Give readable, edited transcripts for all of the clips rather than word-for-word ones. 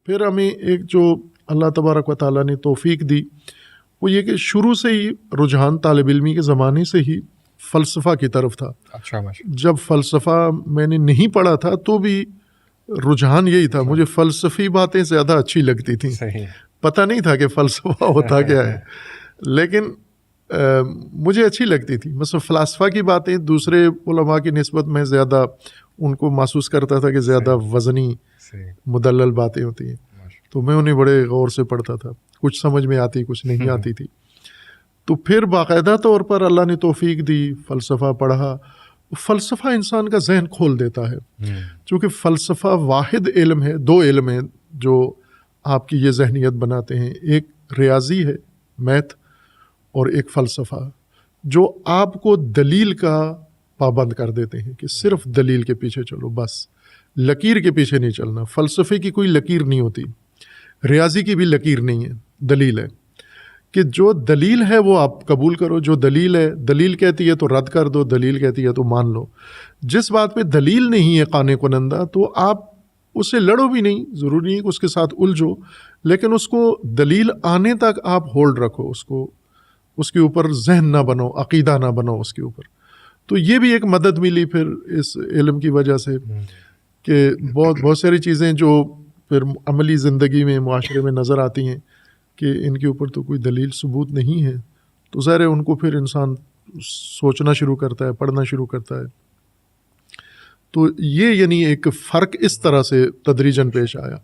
پھر ہمیں ایک جو اللہ تبارک و تعالیٰ نے توفیق دی وہ یہ کہ شروع سے ہی رجحان طالب علمی کے زمانے سے ہی فلسفہ کی طرف تھا. اچھا جب فلسفہ میں نے نہیں پڑھا تھا تو بھی رجحان یہی تھا, مجھے فلسفی باتیں زیادہ اچھی لگتی تھیں. صحیح. پتہ نہیں تھا کہ فلسفہ ہوتا کیا ہے, لیکن مجھے اچھی لگتی تھی. مثلا فلسفہ کی باتیں دوسرے علماء کی نسبت میں زیادہ ان کو محسوس کرتا تھا کہ زیادہ وزنی مدلل باتیں ہوتی ہیں, تو میں انہیں بڑے غور سے پڑھتا تھا. کچھ سمجھ میں آتی, کچھ نہیں آتی تھی. تو پھر باقاعدہ طور پر اللہ نے توفیق دی, فلسفہ پڑھا. فلسفہ انسان کا ذہن کھول دیتا ہے, چونکہ فلسفہ واحد علم ہے, دو علم ہیں جو آپ کی یہ ذہنیت بناتے ہیں. ایک ریاضی ہے, میتھ, اور ایک فلسفہ جو آپ کو دلیل کا پابند کر دیتے ہیں کہ صرف دلیل کے پیچھے چلو, بس لکیر کے پیچھے نہیں چلنا. فلسفے کی کوئی لکیر نہیں ہوتی, ریاضی کی بھی لکیر نہیں ہے, دلیل ہے. کہ جو دلیل ہے وہ آپ قبول کرو, جو دلیل ہے, دلیل کہتی ہے تو رد کر دو, دلیل کہتی ہے تو مان لو. جس بات پہ دلیل نہیں ہے قانع کنندہ تو آپ اس سے لڑو بھی نہیں, ضروری نہیں کہ اس کے ساتھ الجھو, لیکن اس کو دلیل آنے تک آپ ہولڈ رکھو, اس کے اوپر ذہن نہ بنو, عقیدہ نہ بنو اس کے اوپر. تو یہ بھی ایک مدد ملی پھر اس علم کی وجہ سے کہ بہت ساری چیزیں جو پھر عملی زندگی میں معاشرے میں نظر آتی ہیں کہ ان کے اوپر تو کوئی دلیل ثبوت نہیں ہے, تو ظاہر ہے ان کو پھر انسان سوچنا شروع کرتا ہے, پڑھنا شروع کرتا ہے. تو یہ یعنی ایک فرق اس طرح سے تدریجاً پیش آیا.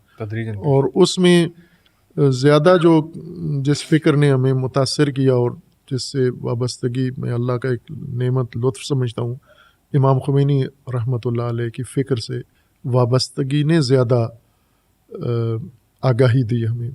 اور اس میں زیادہ جو جس فکر نے ہمیں متاثر کیا اور جس سے وابستگی میں اللہ کا ایک نعمت لطف سمجھتا ہوں, امام خمینی رحمۃ اللہ علیہ کی فکر سے وابستگی نے زیادہ آگاہی دی ہمیں.